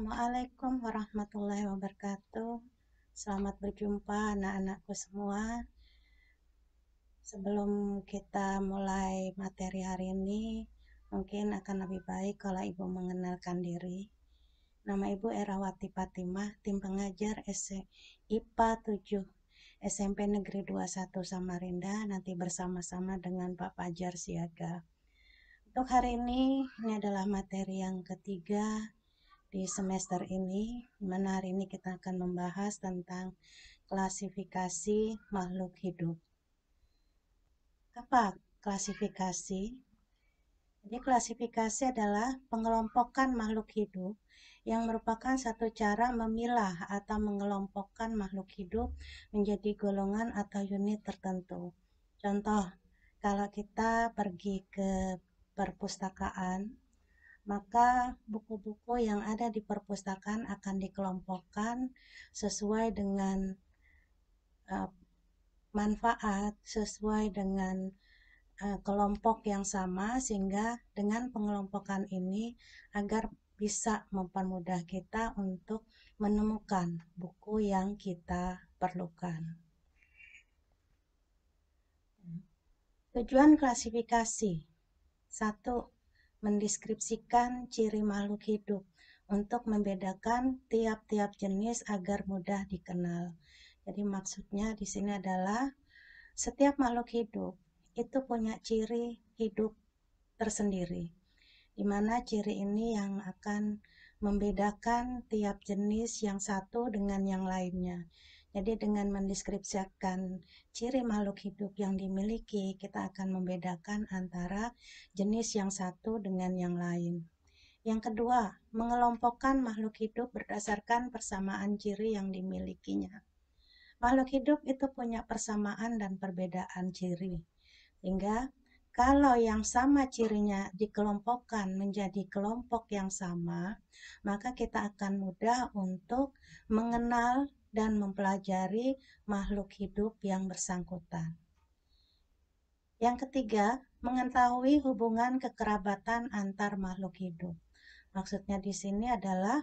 Assalamualaikum warahmatullahi wabarakatuh. Selamat berjumpa anak-anakku semua. Sebelum kita mulai materi hari ini, mungkin akan lebih baik kalau Ibu mengenalkan diri. Nama Ibu Erawati Fatimah, tim pengajar IPA 7 SMP Negeri 21 Samarinda, nanti bersama-sama dengan Pak Fajar Siaga. Untuk hari ini adalah materi yang ketiga di semester ini, di mana hari ini kita akan membahas tentang klasifikasi makhluk hidup. Apa klasifikasi? Jadi klasifikasi adalah pengelompokan makhluk hidup yang merupakan satu cara memilah atau mengelompokkan makhluk hidup menjadi golongan atau unit tertentu. Contoh, kalau kita pergi ke perpustakaan, maka buku-buku yang ada di perpustakaan akan dikelompokkan sesuai dengan manfaat, sesuai dengan kelompok yang sama, sehingga dengan pengelompokan ini agar bisa mempermudah kita untuk menemukan buku yang kita perlukan. Tujuan klasifikasi: 1. Mendeskripsikan ciri makhluk hidup untuk membedakan tiap-tiap jenis agar mudah dikenal. Jadi maksudnya di sini adalah setiap makhluk hidup itu punya ciri hidup tersendiri, di mana ciri ini yang akan membedakan tiap jenis yang satu dengan yang lainnya. Jadi dengan mendeskripsikan ciri makhluk hidup yang dimiliki, kita akan membedakan antara jenis yang satu dengan yang lain. Yang kedua, mengelompokkan makhluk hidup berdasarkan persamaan ciri yang dimilikinya. Makhluk hidup itu punya persamaan dan perbedaan ciri, sehingga kalau yang sama cirinya dikelompokkan menjadi kelompok yang sama, maka kita akan mudah untuk mengenal dan mempelajari makhluk hidup yang bersangkutan. Yang ketiga, mengetahui hubungan kekerabatan antar makhluk hidup. Maksudnya di sini adalah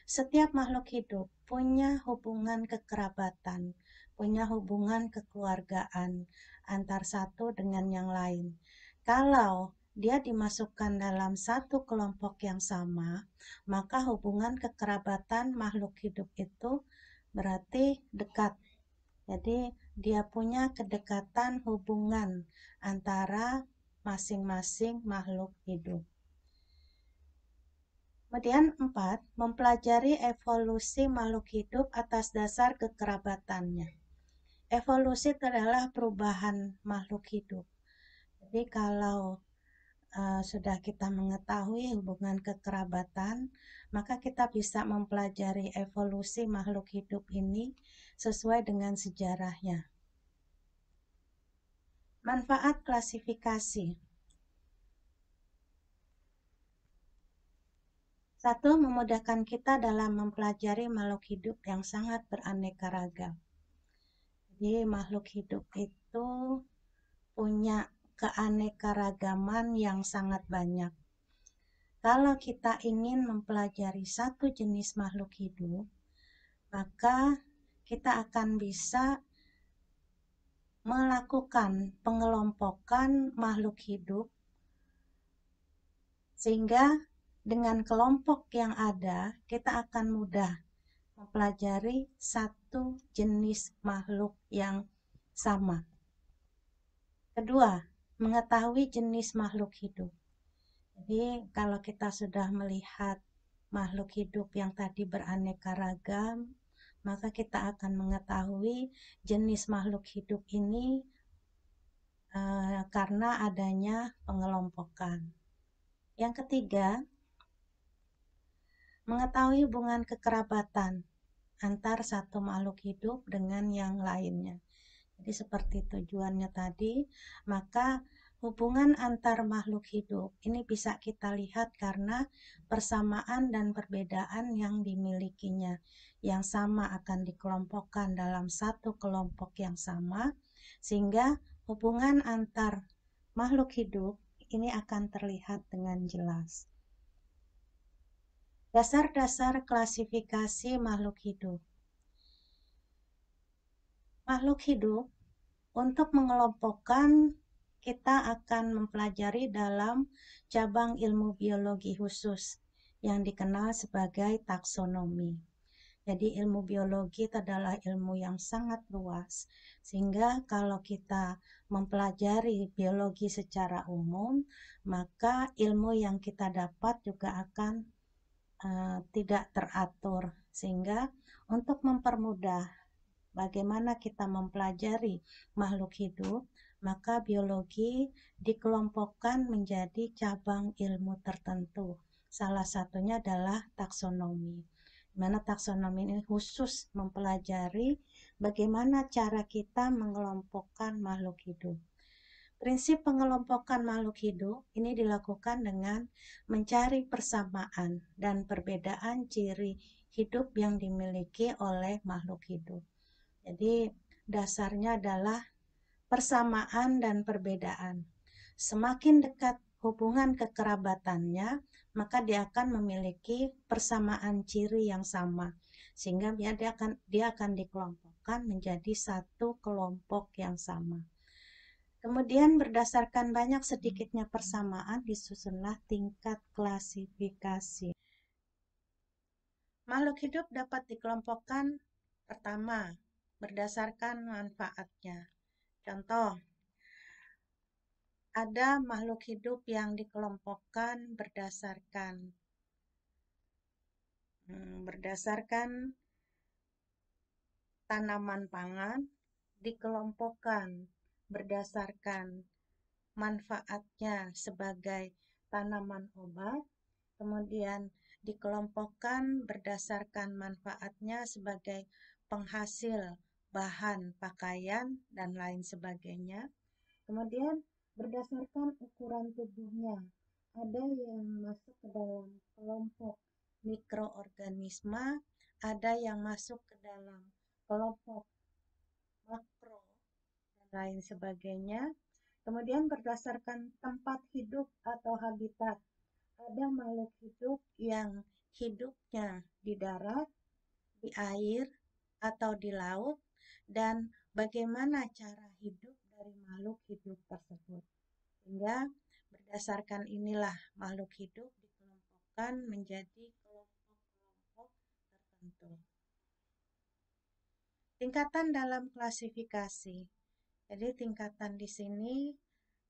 setiap makhluk hidup punya hubungan kekerabatan, punya hubungan kekeluargaan antar satu dengan yang lain. Kalau dia dimasukkan dalam satu kelompok yang sama, maka hubungan kekerabatan makhluk hidup itu berarti dekat. Jadi dia punya kedekatan hubungan antara masing-masing makhluk hidup. Kemudian 4, mempelajari evolusi makhluk hidup atas dasar kekerabatannya. Evolusi adalah perubahan makhluk hidup. Jadi kalau sudah kita mengetahui hubungan kekerabatan, maka kita bisa mempelajari evolusi makhluk hidup ini sesuai dengan sejarahnya. Manfaat klasifikasi: 1. Memudahkan kita dalam mempelajari makhluk hidup yang sangat beraneka ragam. Jadi makhluk hidup itu punya keanekaragaman yang sangat banyak. Kalau kita ingin mempelajari satu jenis makhluk hidup, maka kita akan bisa melakukan pengelompokan makhluk hidup, sehingga dengan kelompok yang ada, kita akan mudah mempelajari satu jenis makhluk yang sama. Kedua, mengetahui jenis makhluk hidup. Jadi kalau kita sudah melihat makhluk hidup yang tadi beraneka ragam, maka kita akan mengetahui jenis makhluk hidup ini karena adanya pengelompokan. Yang ketiga, mengetahui hubungan kekerabatan antar satu makhluk hidup dengan yang lainnya. Jadi seperti tujuannya tadi, maka hubungan antar makhluk hidup ini bisa kita lihat karena persamaan dan perbedaan yang dimilikinya. Yang sama akan dikelompokkan dalam satu kelompok yang sama, sehingga hubungan antar makhluk hidup ini akan terlihat dengan jelas. Dasar-dasar klasifikasi makhluk hidup. Makhluk hidup, untuk mengelompokkan, kita akan mempelajari dalam cabang ilmu biologi khusus yang dikenal sebagai taksonomi. Jadi ilmu biologi adalah ilmu yang sangat luas, sehingga kalau kita mempelajari biologi secara umum, maka ilmu yang kita dapat juga akan tidak teratur, sehingga untuk mempermudah bagaimana kita mempelajari makhluk hidup, maka biologi dikelompokkan menjadi cabang ilmu tertentu. Salah satunya adalah taksonomi. Mana taksonomi ini khusus mempelajari bagaimana cara kita mengelompokkan makhluk hidup. Prinsip pengelompokan makhluk hidup ini dilakukan dengan mencari persamaan dan perbedaan ciri hidup yang dimiliki oleh makhluk hidup. Jadi dasarnya adalah persamaan dan perbedaan. Semakin dekat hubungan kekerabatannya, maka dia akan memiliki persamaan ciri yang sama, sehingga dia akan dikelompokkan menjadi satu kelompok yang sama. Kemudian berdasarkan banyak sedikitnya persamaan disusunlah tingkat klasifikasi. Makhluk hidup dapat dikelompokkan pertama berdasarkan manfaatnya. Contoh, ada makhluk hidup yang dikelompokkan berdasarkan tanaman pangan, dikelompokkan berdasarkan manfaatnya sebagai tanaman obat, kemudian dikelompokkan berdasarkan manfaatnya sebagai penghasil bahan pakaian dan lain sebagainya. Kemudian berdasarkan ukuran tubuhnya, ada yang masuk ke dalam kelompok mikroorganisme, ada yang masuk ke dalam kelompok makro dan lain sebagainya. Kemudian berdasarkan tempat hidup atau habitat, ada makhluk hidup yang hidupnya di darat, di air, atau di laut, dan bagaimana cara hidup dari makhluk hidup tersebut. Sehingga berdasarkan inilah makhluk hidup dikelompokkan menjadi kelompok-kelompok tertentu. Tingkatan dalam klasifikasi. Jadi tingkatan di sini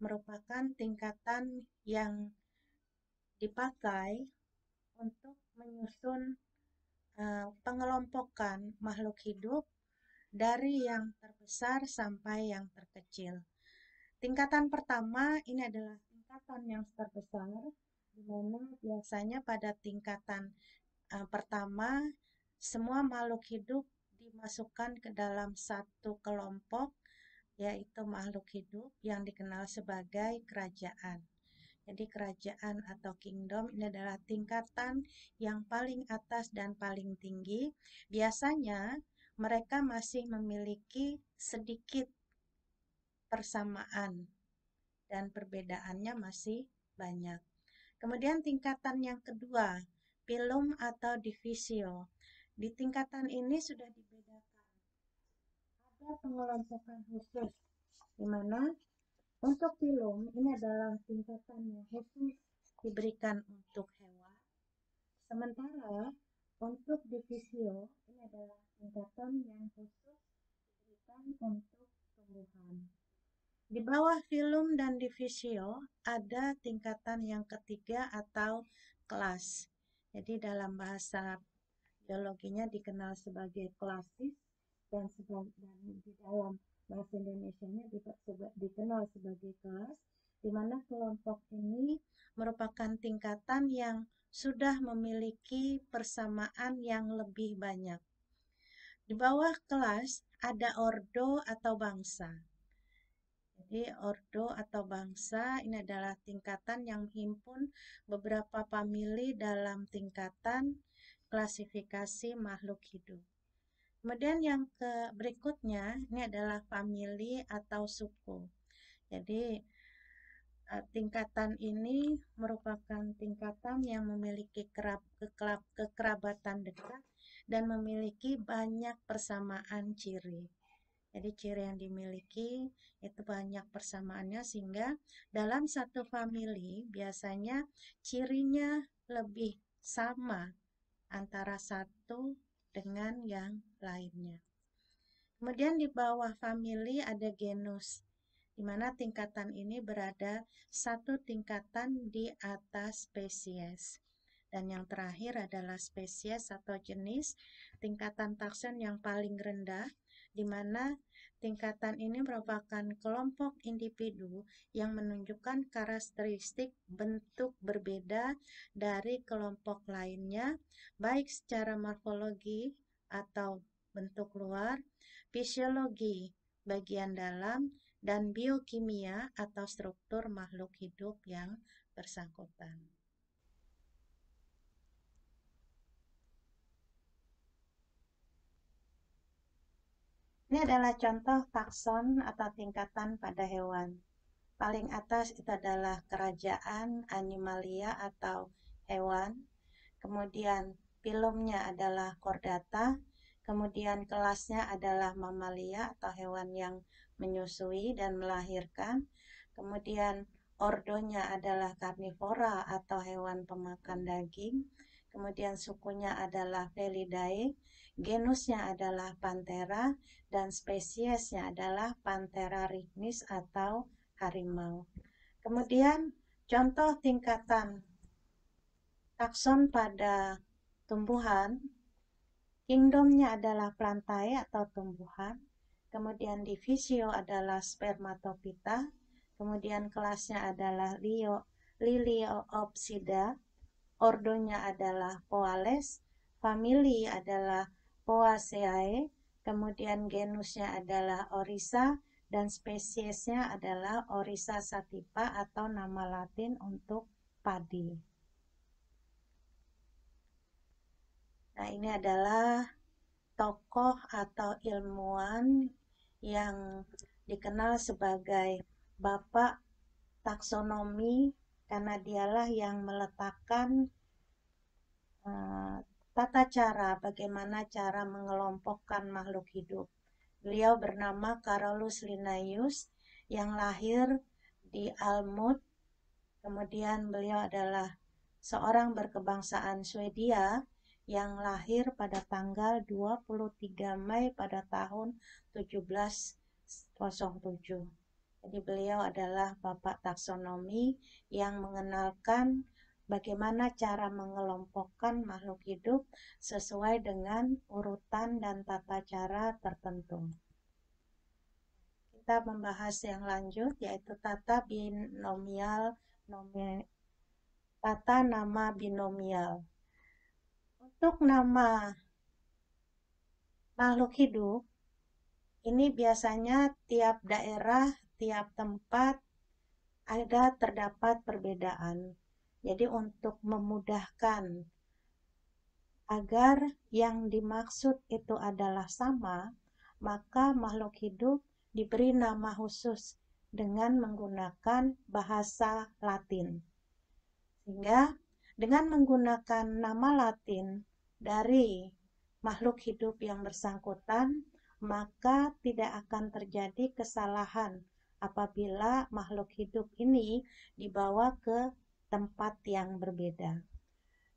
merupakan tingkatan yang dipakai untuk menyusun pengelompokan makhluk hidup dari yang terbesar sampai yang terkecil. Tingkatan pertama ini adalah tingkatan yang terbesar, di mana biasanya pada tingkatan pertama semua makhluk hidup dimasukkan ke dalam satu kelompok, yaitu makhluk hidup yang dikenal sebagai kerajaan. Jadi kerajaan atau kingdom ini adalah tingkatan yang paling atas dan paling tinggi. Biasanya mereka masih memiliki sedikit persamaan dan perbedaannya masih banyak. Kemudian tingkatan yang kedua, phylum atau divisio. Di tingkatan ini sudah dibedakan. Ada pengelompokan khusus, di mana untuk phylum ini adalah tingkatan yang khusus diberikan untuk hewan. Sementara untuk divisio ini adalah tingkatan yang khusus diberikan untuk tumbuhan. Di bawah phylum dan divisio ada tingkatan yang ketiga atau kelas. Jadi dalam bahasa biologinya dikenal sebagai klasis dan di dalam bahasa Indonesianya dikenal sebagai kelas, di mana kelompok ini merupakan tingkatan yang sudah memiliki persamaan yang lebih banyak. Di bawah kelas ada ordo atau bangsa. Jadi ordo atau bangsa ini adalah tingkatan yang menghimpun beberapa famili dalam tingkatan klasifikasi makhluk hidup. Kemudian yang berikutnya ini adalah famili atau suku. Jadi tingkatan ini merupakan tingkatan yang memiliki kekerabatan dekat dan memiliki banyak persamaan ciri. Jadi ciri yang dimiliki itu banyak persamaannya sehingga dalam satu famili biasanya cirinya lebih sama antara satu dengan yang lainnya. Kemudian di bawah famili ada genus, di mana tingkatan ini berada satu tingkatan di atas spesies. Dan yang terakhir adalah spesies atau jenis, tingkatan takson yang paling rendah, di mana tingkatan ini merupakan kelompok individu yang menunjukkan karakteristik bentuk berbeda dari kelompok lainnya, baik secara morfologi atau bentuk luar, fisiologi bagian dalam, dan biokimia atau struktur makhluk hidup yang bersangkutan. Ini adalah contoh takson atau tingkatan pada hewan. Paling atas itu adalah kerajaan Animalia atau hewan. Kemudian filumnya adalah Chordata. Kemudian kelasnya adalah Mamalia atau hewan yang menyusui dan melahirkan. Kemudian ordonya adalah Carnivora atau hewan pemakan daging. Kemudian sukunya adalah Felidae, genusnya adalah Panthera, dan spesiesnya adalah Panthera rignis atau harimau. Kemudian contoh tingkatan takson pada tumbuhan, kingdomnya adalah Plantae atau tumbuhan, kemudian divisio adalah Spermatophyta, kemudian kelasnya adalah Liliopsida, ordonya adalah Poales, famili adalah Poaceae, kemudian genusnya adalah Orisa, dan spesiesnya adalah Orisa sativa atau nama latin untuk padi. Nah, ini adalah tokoh atau ilmuwan yang dikenal sebagai Bapak Taksonomi karena dialah yang meletakkan tata cara bagaimana cara mengelompokkan makhluk hidup. Beliau bernama Carolus Linnaeus yang lahir di Almut. Kemudian beliau adalah seorang berkebangsaan Swedia yang lahir pada tanggal 23 Mei pada tahun 1707. Jadi beliau adalah Bapak Taksonomi yang mengenalkan bagaimana cara mengelompokkan makhluk hidup sesuai dengan urutan dan tata cara tertentu. Kita membahas yang lanjut yaitu tata nama binomial. Untuk nama makhluk hidup, ini biasanya tiap daerah, tiap tempat terdapat perbedaan. Jadi untuk memudahkan agar yang dimaksud itu adalah sama, maka makhluk hidup diberi nama khusus dengan menggunakan bahasa Latin. Sehingga dengan menggunakan nama Latin dari makhluk hidup yang bersangkutan, maka tidak akan terjadi kesalahan apabila makhluk hidup ini dibawa ke tempat yang berbeda.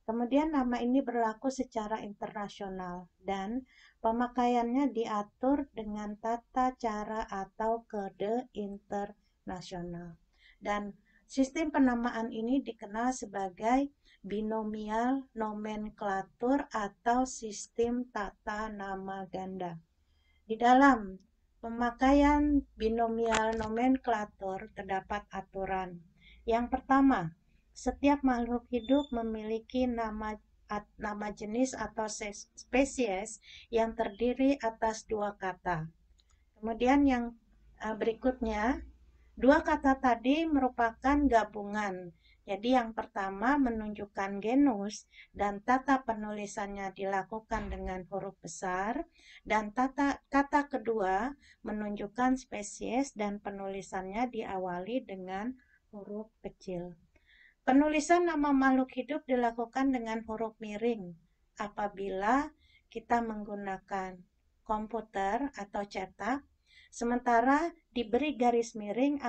Kemudian nama ini berlaku secara internasional dan pemakaiannya diatur dengan tata cara atau kode internasional. Dan sistem penamaan ini dikenal sebagai binomial nomenklatur atau sistem tata nama ganda. Di dalam pemakaian binomial nomenklatur terdapat aturan. Yang pertama, setiap makhluk hidup memiliki nama jenis atau spesies yang terdiri atas dua kata. Kemudian yang berikutnya, dua kata tadi merupakan gabungan. Jadi yang pertama menunjukkan genus dan tata penulisannya dilakukan dengan huruf besar, dan kata kedua menunjukkan spesies dan penulisannya diawali dengan huruf kecil. Penulisan nama makhluk hidup dilakukan dengan huruf miring apabila kita menggunakan komputer atau cetak, sementara diberi garis miring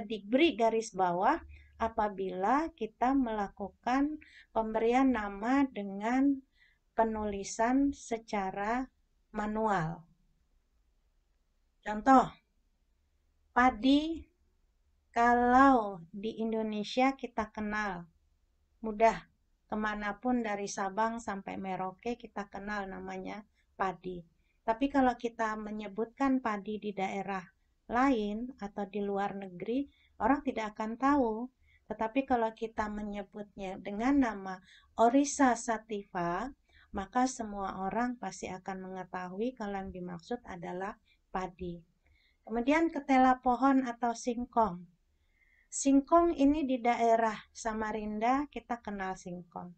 diberi garis bawah apabila kita melakukan pemberian nama dengan penulisan secara manual. Contoh, padi. Kalau di Indonesia kita kenal, mudah, kemanapun dari Sabang sampai Merauke kita kenal namanya padi. Tapi kalau kita menyebutkan padi di daerah lain atau di luar negeri, orang tidak akan tahu. Tetapi kalau kita menyebutnya dengan nama Oryza sativa, maka semua orang pasti akan mengetahui kalau yang dimaksud adalah padi. Kemudian ketela pohon atau singkong. Singkong ini di daerah Samarinda kita kenal singkong.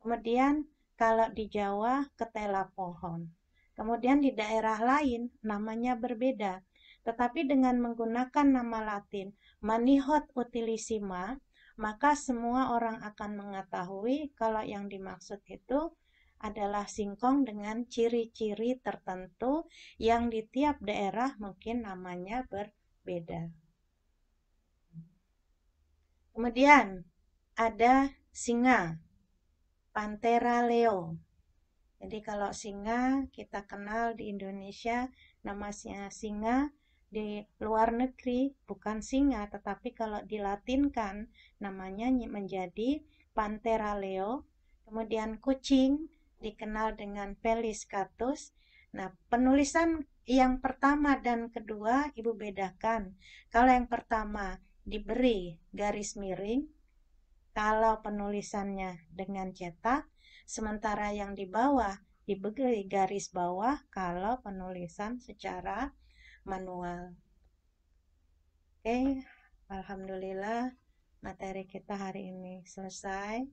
Kemudian kalau di Jawa ketela pohon. Kemudian di daerah lain namanya berbeda. Tetapi dengan menggunakan nama Latin Manihot utilissima, maka semua orang akan mengetahui kalau yang dimaksud itu adalah singkong dengan ciri-ciri tertentu yang di tiap daerah mungkin namanya berbeda. Kemudian ada singa, Panthera leo. Jadi kalau singa kita kenal di Indonesia namanya singa, di luar negeri bukan singa, tetapi kalau dilatinkan namanya menjadi Panthera leo. Kemudian kucing dikenal dengan Felis catus. Nah, penulisan yang pertama dan kedua Ibu bedakan. Kalau yang pertama diberi garis miring, kalau penulisannya dengan cetak, sementara yang di bawah diberi garis bawah kalau penulisan secara manual. Oke, alhamdulillah materi kita hari ini selesai.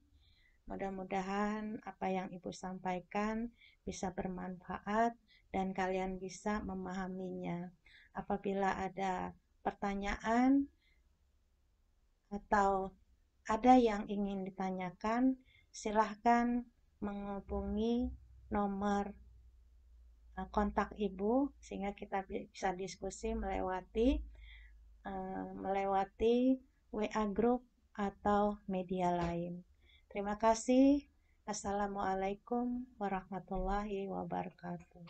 Mudah-mudahan apa yang Ibu sampaikan bisa bermanfaat dan kalian bisa memahaminya. Apabila ada pertanyaan atau ada yang ingin ditanyakan, silahkan menghubungi nomor kontak Ibu sehingga kita bisa diskusi melewati WA group atau media lain. Terima kasih. Assalamualaikum warahmatullahi wabarakatuh.